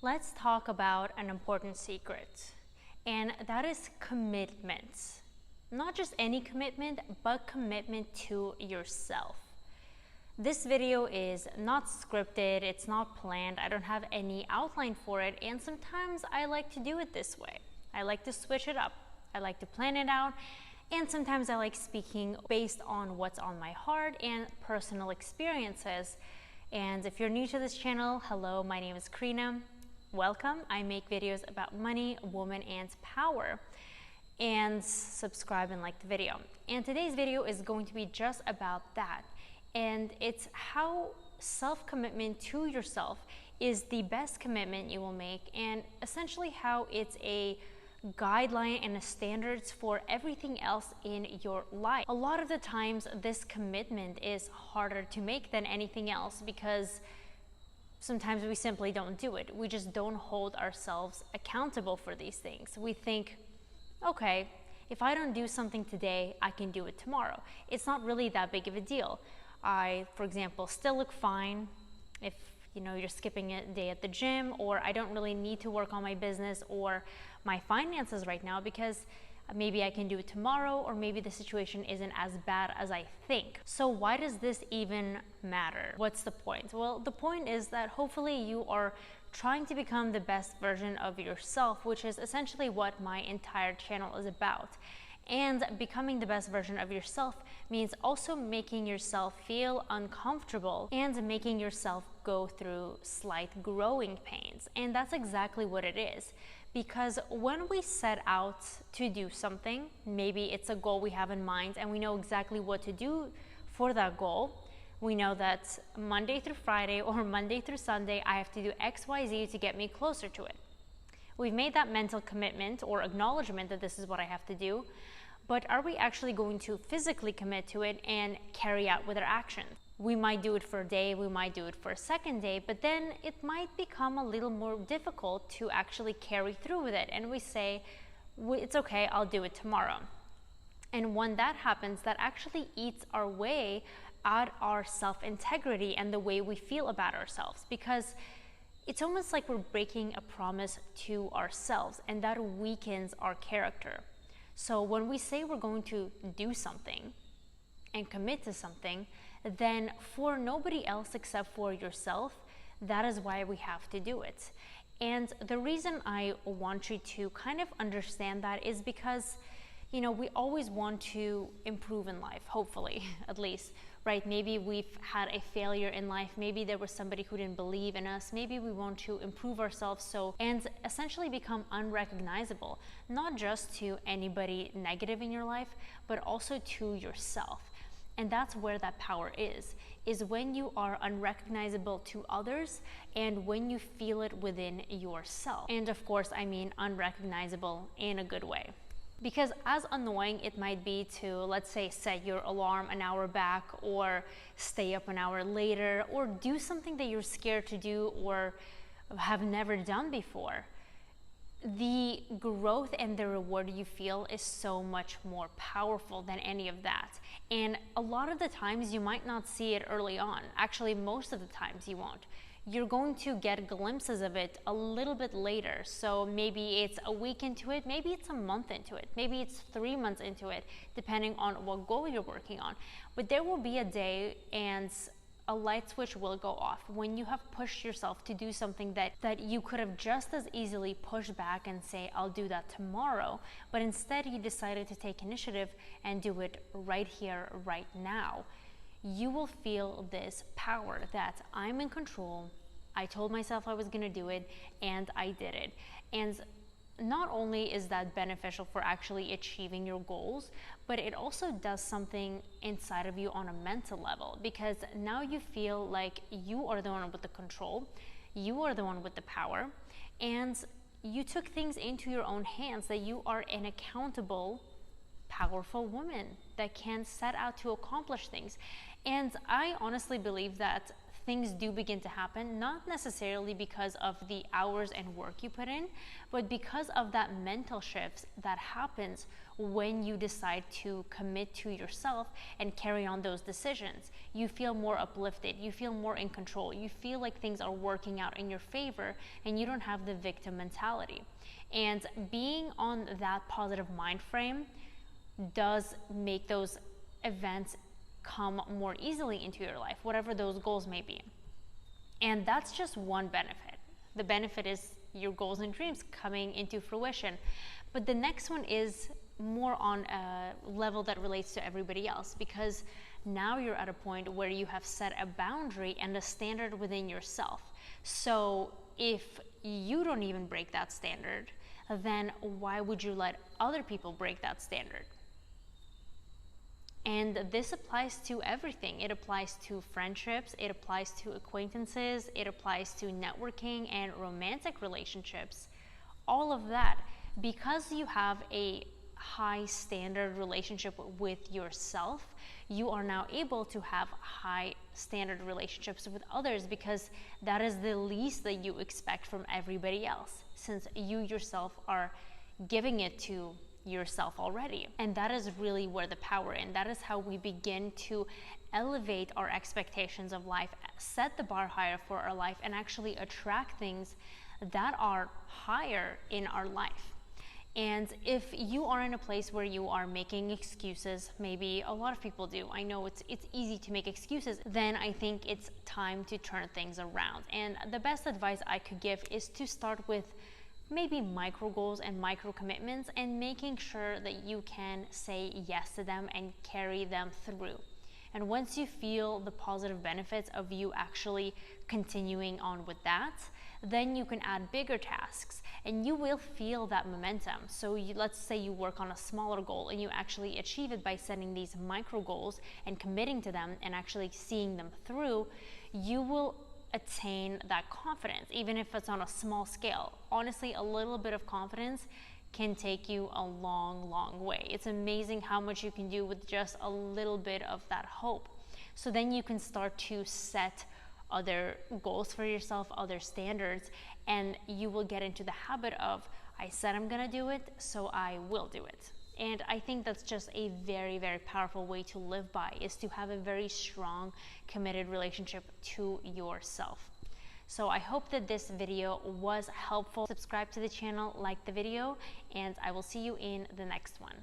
Let's talk about an important secret, and that is commitment. Not just any commitment, but commitment to yourself. This video is not scripted, it's not planned, I don't have any outline for it, and sometimes I like to do it this way. I like to switch it up. I like to plan it out, and sometimes I like speaking based on what's on my heart and personal experiences. And if you're new to this channel, hello, my name is Karina. Welcome. I make videos about money, women, and power. And subscribe and like the video. And today's video is going to be just about that. And it's how self-commitment to yourself is the best commitment you will make, and essentially how it's a guideline and a standards for everything else in your life. A lot of the times this commitment is harder to make than anything else because sometimes we simply don't do it. We just don't hold ourselves accountable for these things. We think, okay, if I don't do something today, I can do it tomorrow. It's not really that big of a deal. I, for example, still look fine if you're skipping a day at the gym, or I don't really need to work on my business or my finances right now because maybe I can do it tomorrow, or maybe the situation isn't as bad as I think. So why does this even matter? What's the point? Well, the point is that hopefully you are trying to become the best version of yourself, which is essentially what my entire channel is about. And becoming the best version of yourself means also making yourself feel uncomfortable and making yourself go through slight growing pains. And that's exactly what it is. Because when we set out to do something, maybe it's a goal we have in mind and we know exactly what to do for that goal. We know that Monday through Friday or Monday through Sunday, I have to do X, Y, Z to get me closer to it. We've made that mental commitment or acknowledgement that this is what I have to do, but are we actually going to physically commit to it and carry out with our actions? We might do it for a day, we might do it for a second day, but then it might become a little more difficult to actually carry through with it. And we say, it's okay, I'll do it tomorrow. And when that happens, that actually eats our way at our self-integrity and the way we feel about ourselves, because it's almost like we're breaking a promise to ourselves, and that weakens our character. So when we say we're going to do something and commit to something, then for nobody else except for yourself, that is why we have to do it. And the reason I want you to kind of understand that is because, we always want to improve in life, hopefully, at least, right? Maybe we've had a failure in life. Maybe there was somebody who didn't believe in us. Maybe we want to improve ourselves and essentially become unrecognizable, not just to anybody negative in your life, but also to yourself. And that's where that power is when you are unrecognizable to others and when you feel it within yourself. And of course, I mean unrecognizable in a good way. Because as annoying it might be to, let's say, set your alarm an hour back or stay up an hour later or do something that you're scared to do or have never done before, the growth and the reward you feel is so much more powerful than any of that. And a lot of the times you might not see it early on. Actually, most of the times you won't. You're going to get glimpses of it a little bit later. So maybe it's a week into it, maybe it's a month into it, maybe it's 3 months into it, depending on what goal you're working on. But there will be a day and a light switch will go off when you have pushed yourself to do something that you could have just as easily pushed back and say, I'll do that tomorrow. But instead you decided to take initiative and do it right here, right now. You will feel this power that I'm in control. I told myself I was going to do it and I did it. And not only is that beneficial for actually achieving your goals, but it also does something inside of you on a mental level, because now you feel like you are the one with the control, you are the one with the power, and you took things into your own hands, that you are an accountable, powerful woman that can set out to accomplish things. And I honestly believe that things do begin to happen, not necessarily because of the hours and work you put in, but because of that mental shift that happens when you decide to commit to yourself and carry on those decisions. You feel more uplifted, you feel more in control, you feel like things are working out in your favor, and you don't have the victim mentality. And being on that positive mind frame does make those events come more easily into your life, whatever those goals may be. And that's just one benefit. The benefit is your goals and dreams coming into fruition. But the next one is more on a level that relates to everybody else, because now you're at a point where you have set a boundary and a standard within yourself. So if you don't even break that standard, then why would you let other people break that standard? And this applies to everything. It applies to friendships, it applies to acquaintances, it applies to networking and romantic relationships. All of that, because you have a high standard relationship with yourself, you are now able to have high standard relationships with others, because that is the least that you expect from everybody else, since you yourself are giving it to yourself already. And that is really where the power is. And that is how we begin to elevate our expectations of life, set the bar higher for our life, and actually attract things that are higher in our life. And if you are in a place where you are making excuses, maybe a lot of people do, I know it's easy to make excuses, then I think it's time to turn things around. And the best advice I could give is to start with maybe micro goals and micro commitments, and making sure that you can say yes to them and carry them through. And once you feel the positive benefits of you actually continuing on with that, then you can add bigger tasks and you will feel that momentum. So let's say you work on a smaller goal and you actually achieve it by setting these micro goals and committing to them and actually seeing them through. You will attain that confidence, even if it's on a small scale. Honestly, a little bit of confidence can take you a long, long way. It's amazing how much you can do with just a little bit of that hope. So then you can start to set other goals for yourself, other standards, and you will get into the habit of, I said I'm gonna do it, so I will do it. And I think that's just a very, very powerful way to live by, is to have a very strong, committed relationship to yourself. So I hope that this video was helpful. Subscribe to the channel, like the video, and I will see you in the next one.